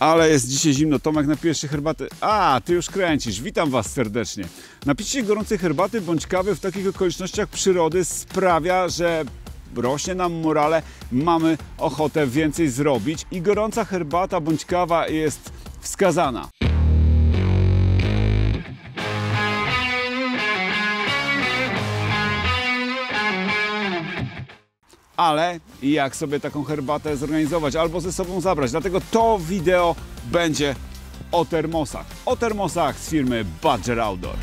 Ale jest dzisiaj zimno. Tomek, napijesz się herbaty? A, ty już kręcisz. Witam Was serdecznie. Napicie gorącej herbaty bądź kawy w takich okolicznościach przyrody sprawia, że rośnie nam morale, mamy ochotę więcej zrobić i gorąca herbata bądź kawa jest wskazana. Ale jak sobie taką herbatę zorganizować albo ze sobą zabrać? Dlatego to wideo będzie o termosach. O termosach z firmy Badger Outdoor.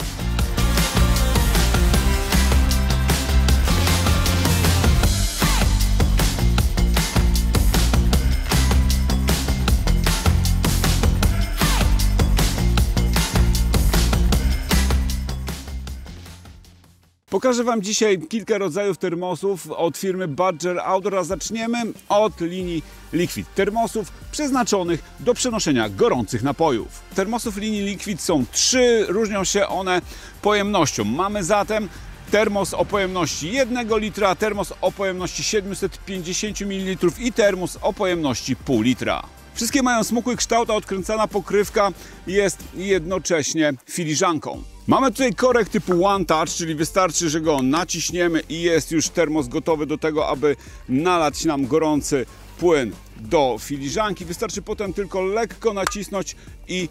Pokażę Wam dzisiaj kilka rodzajów termosów od firmy Badger Outdoor, a zaczniemy od linii Liquid. Termosów przeznaczonych do przenoszenia gorących napojów. Termosów linii Liquid są trzy, różnią się one pojemnością. Mamy zatem termos o pojemności 1 litra, termos o pojemności 750 ml i termos o pojemności pół litra. Wszystkie mają smukły kształt, a odkręcana pokrywka jest jednocześnie filiżanką. Mamy tutaj korek typu One Touch, czyli wystarczy, że go naciśniemy i jest już termos gotowy do tego, aby nalać nam gorący płyn do filiżanki. Wystarczy potem tylko lekko nacisnąć i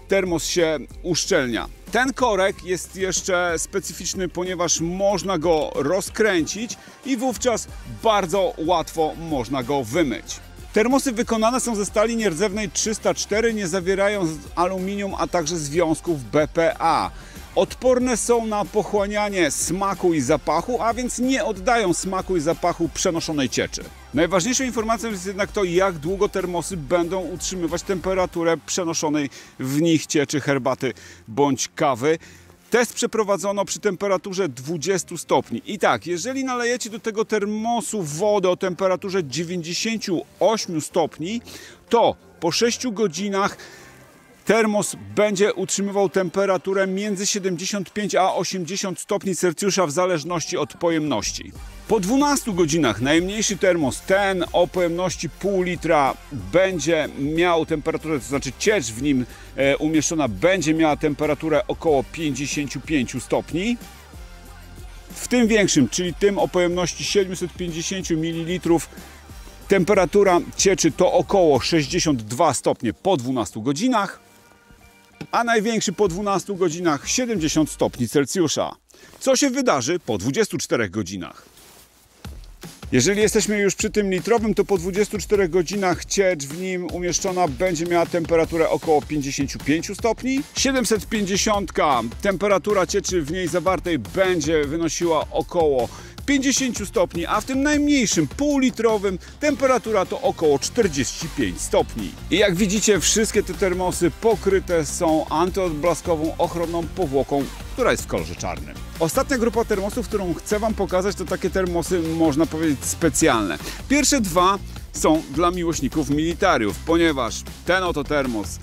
termos się uszczelnia. Ten korek jest jeszcze specyficzny, ponieważ można go rozkręcić i wówczas bardzo łatwo można go wymyć. Termosy wykonane są ze stali nierdzewnej 304, nie zawierają aluminium, a także związków BPA. Odporne są na pochłanianie smaku i zapachu, a więc nie oddają smaku i zapachu przenoszonej cieczy. Najważniejszą informacją jest jednak to, jak długo termosy będą utrzymywać temperaturę przenoszonej w nich cieczy herbaty bądź kawy. Test przeprowadzono przy temperaturze 20 stopni. I tak, jeżeli nalejecie do tego termosu wodę o temperaturze 98 stopni, to po 6 godzinach termos będzie utrzymywał temperaturę między 75 a 80 stopni Celsjusza w zależności od pojemności. Po 12 godzinach najmniejszy termos, ten o pojemności pół litra, będzie miał temperaturę, to znaczy ciecz w nim umieszczona będzie miała temperaturę około 55 stopni. W tym większym, czyli tym o pojemności 750 ml, temperatura cieczy to około 62 stopnie po 12 godzinach, a największy po 12 godzinach 70 stopni Celsjusza. Co się wydarzy po 24 godzinach? Jeżeli jesteśmy już przy tym litrowym, to po 24 godzinach ciecz w nim umieszczona będzie miała temperaturę około 55 stopni. 750 temperatura cieczy w niej zawartej będzie wynosiła około 50 stopni, a w tym najmniejszym półlitrowym temperatura to około 45 stopni. I jak widzicie, wszystkie te termosy pokryte są antyodblaskową ochronną powłoką, która jest w kolorze czarnym. Ostatnia grupa termosów, którą chcę Wam pokazać, to takie termosy, można powiedzieć, specjalne. Pierwsze dwa są dla miłośników militariów, ponieważ ten oto termos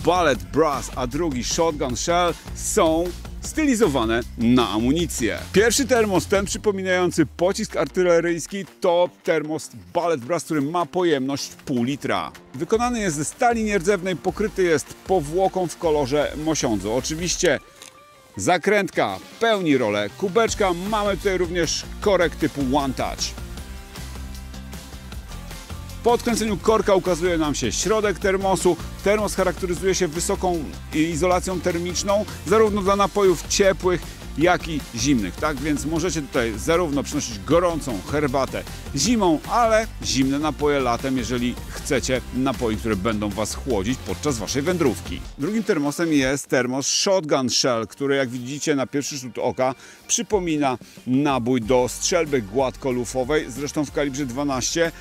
Ballet Brass, a drugi Shotgun Shell są stylizowane na amunicję. Pierwszy termos, ten przypominający pocisk artyleryjski, to termos Ballet Brass, który ma pojemność pół litra. Wykonany jest ze stali nierdzewnej, pokryty jest powłoką w kolorze mosiądzu. Oczywiście zakrętka pełni rolę kubeczka. Mamy tutaj również korek typu One Touch. Po odkręceniu korka ukazuje nam się środek termosu. Termos charakteryzuje się wysoką izolacją termiczną, zarówno dla napojów ciepłych, jak i zimnych. Tak więc możecie tutaj zarówno przynosić gorącą herbatę zimą, ale zimne napoje latem, jeżeli chcecie napoi, które będą Was chłodzić podczas Waszej wędrówki. Drugim termosem jest termos Shotgun Shell, który, jak widzicie na pierwszy rzut oka, przypomina nabój do strzelby gładkolufowej, zresztą w kalibrze 12.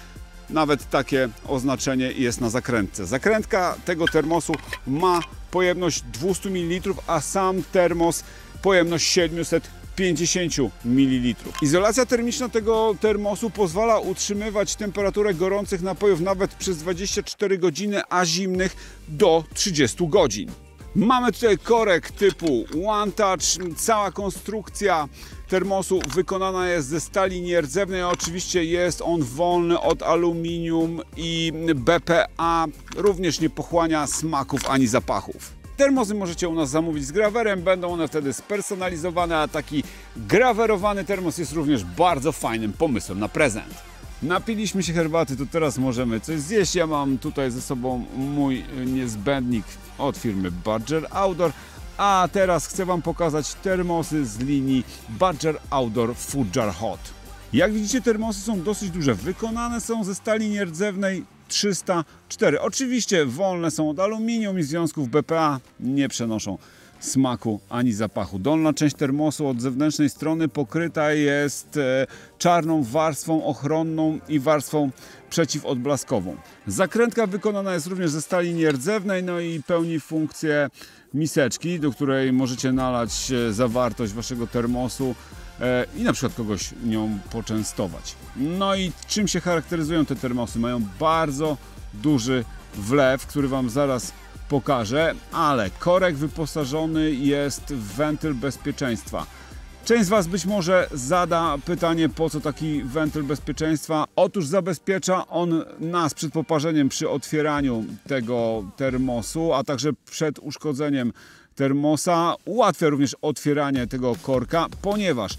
Nawet takie oznaczenie jest na zakrętce. Zakrętka tego termosu ma pojemność 200 ml, a sam termos pojemność 750 ml. Izolacja termiczna tego termosu pozwala utrzymywać temperaturę gorących napojów nawet przez 24 godziny, a zimnych do 30 godzin. Mamy tutaj korek typu One Touch. Cała konstrukcja termosu wykonana jest ze stali nierdzewnej. Oczywiście jest on wolny od aluminium i BPA. Również nie pochłania smaków ani zapachów. Termosy możecie u nas zamówić z grawerem, będą one wtedy spersonalizowane, a taki grawerowany termos jest również bardzo fajnym pomysłem na prezent. Napiliśmy się herbaty, to teraz możemy coś zjeść. Ja mam tutaj ze sobą mój niezbędnik od firmy Badger Outdoor, a teraz chcę Wam pokazać termosy z linii Badger Outdoor Food Jar Hot. Jak widzicie, termosy są dosyć duże, wykonane są ze stali nierdzewnej 304. Oczywiście wolne są od aluminium i związków BPA, nie przenoszą smaku ani zapachu. Dolna część termosu od zewnętrznej strony pokryta jest czarną warstwą ochronną i warstwą przeciwodblaskową. Zakrętka wykonana jest również ze stali nierdzewnej, no i pełni funkcję miseczki, do której możecie nalać zawartość Waszego termosu i na przykład kogoś nią poczęstować. No i czym się charakteryzują te termosy? Mają bardzo duży wlew, który Wam zaraz pokażę, ale korek wyposażony jest w wentyl bezpieczeństwa. Część z Was być może zada pytanie, po co taki wentyl bezpieczeństwa? Otóż zabezpiecza on nas przed poparzeniem przy otwieraniu tego termosu, a także przed uszkodzeniem termosa. Ułatwia również otwieranie tego korka, ponieważ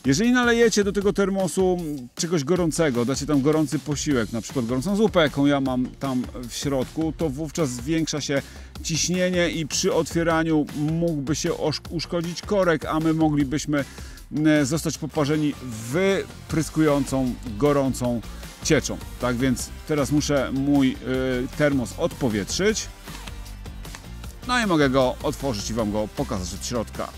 jeżeli nalejecie do tego termosu czegoś gorącego, dacie tam gorący posiłek, na przykład gorącą zupę, jaką ja mam tam w środku, to wówczas zwiększa się ciśnienie i przy otwieraniu mógłby się uszkodzić korek, a my moglibyśmy zostać poparzeni wypryskującą, gorącą cieczą. Tak więc teraz muszę mój termos odpowietrzyć. No i mogę go otworzyć i Wam go pokazać od środka.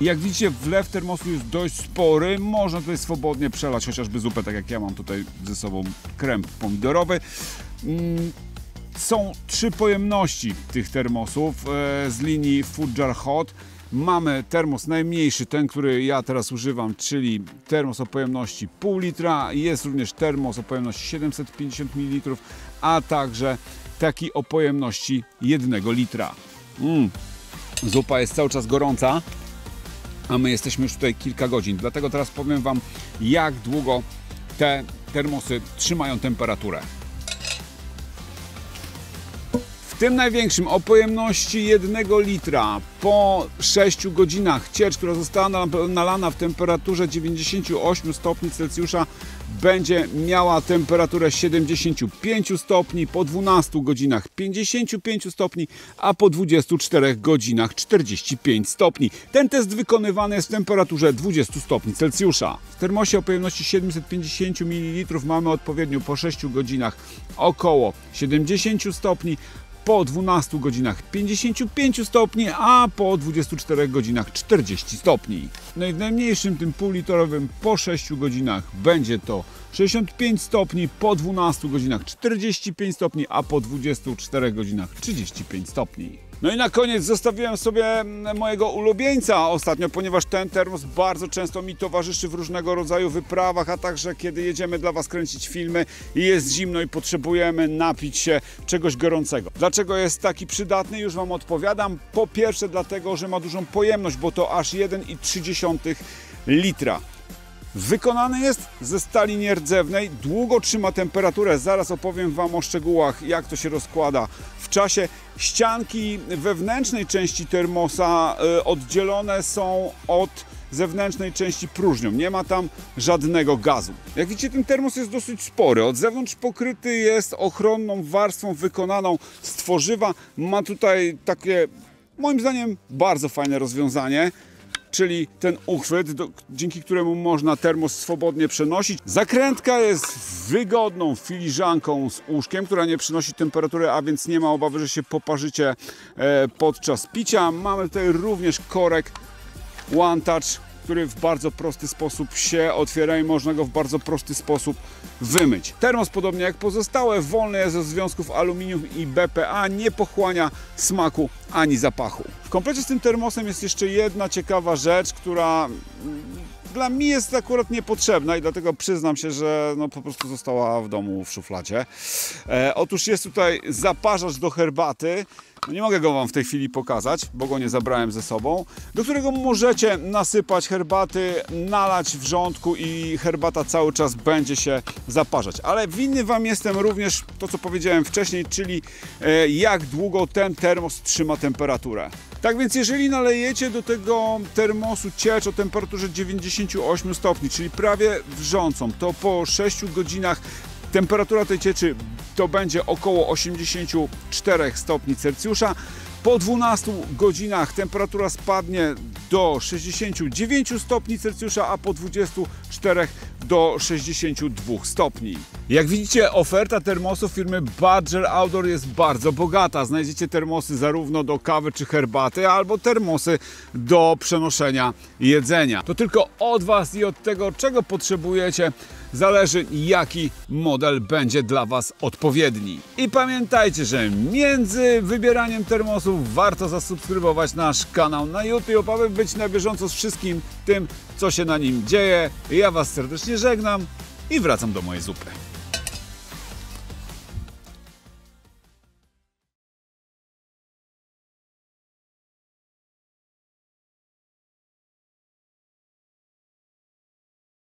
Jak widzicie, wlew termosu jest dość spory, można tutaj swobodnie przelać chociażby zupę, tak jak ja mam tutaj ze sobą krem pomidorowy. Są 3 pojemności tych termosów z linii Food Jar Hot. Mamy termos najmniejszy, ten, który ja teraz używam, czyli termos o pojemności pół litra. Jest również termos o pojemności 750 ml, a także taki o pojemności 1 litra. Zupa jest cały czas gorąca, a my jesteśmy już tutaj kilka godzin. Dlatego teraz powiem Wam, jak długo te termosy trzymają temperaturę. W tym największym o pojemności 1 litra po 6 godzinach ciecz, która została nalana w temperaturze 98 stopni Celsjusza, będzie miała temperaturę 75 stopni, po 12 godzinach 55 stopni, a po 24 godzinach 45 stopni. Ten test wykonywany jest w temperaturze 20 stopni Celsjusza. W termosie o pojemności 750 ml mamy odpowiednio po 6 godzinach około 70 stopni, po 12 godzinach 55 stopni, a po 24 godzinach 40 stopni. No i w najmniejszym, tym półlitrowym, po 6 godzinach będzie to 65 stopni, po 12 godzinach 45 stopni, a po 24 godzinach 35 stopni. No i na koniec zostawiłem sobie mojego ulubieńca ostatnio, ponieważ ten termos bardzo często mi towarzyszy w różnego rodzaju wyprawach, a także kiedy jedziemy dla Was kręcić filmy i jest zimno i potrzebujemy napić się czegoś gorącego. Dlaczego jest taki przydatny? Już Wam odpowiadam. Po pierwsze dlatego, że ma dużą pojemność, bo to aż 1,3 litra. Wykonany jest ze stali nierdzewnej, długo trzyma temperaturę, zaraz opowiem Wam o szczegółach, jak to się rozkłada w czasie. Ścianki wewnętrznej części termosa oddzielone są od zewnętrznej części próżnią, nie ma tam żadnego gazu. Jak widzicie, ten termos jest dosyć spory, od zewnątrz pokryty jest ochronną warstwą wykonaną z tworzywa. Ma tutaj takie, moim zdaniem, bardzo fajne rozwiązanie, czyli ten uchwyt, dzięki któremu można termos swobodnie przenosić. Zakrętka jest wygodną filiżanką z uszkiem, która nie przynosi temperatury, a więc nie ma obawy, że się poparzycie podczas picia. Mamy tutaj również korek One Touch, który w bardzo prosty sposób się otwiera i można go w bardzo prosty sposób wymyć. Termos, podobnie jak pozostałe, wolny jest ze związków aluminium i BPA, nie pochłania smaku ani zapachu. W komplecie z tym termosem jest jeszcze jedna ciekawa rzecz, która Dla mnie jest akurat niepotrzebna i dlatego przyznam się, że no po prostu została w domu w szufladzie. Otóż jest tutaj zaparzacz do herbaty. No nie mogę go Wam w tej chwili pokazać, bo go nie zabrałem ze sobą, do którego możecie nasypać herbaty, nalać wrzątku i herbata cały czas będzie się zaparzać. Ale winny Wam jestem również to, co powiedziałem wcześniej, czyli jak długo ten termos trzyma temperaturę. Tak więc jeżeli nalejecie do tego termosu ciecz o temperaturze 98 stopni, czyli prawie wrzącą, to po 6 godzinach temperatura tej cieczy to będzie około 84 stopni Celsjusza. Po 12 godzinach temperatura spadnie do 69 stopni Celsjusza, a po 24 do 62 stopni. Jak widzicie, oferta termosów firmy Badger Outdoor jest bardzo bogata. Znajdziecie termosy zarówno do kawy czy herbaty, albo termosy do przenoszenia jedzenia. To tylko od Was i od tego, czego potrzebujecie, zależy, jaki model będzie dla Was odpowiedni. I pamiętajcie, że między wybieraniem termosów warto zasubskrybować nasz kanał na YouTube, aby być na bieżąco z wszystkim tym, co się na nim dzieje. Ja Was serdecznie żegnam i wracam do mojej zupy.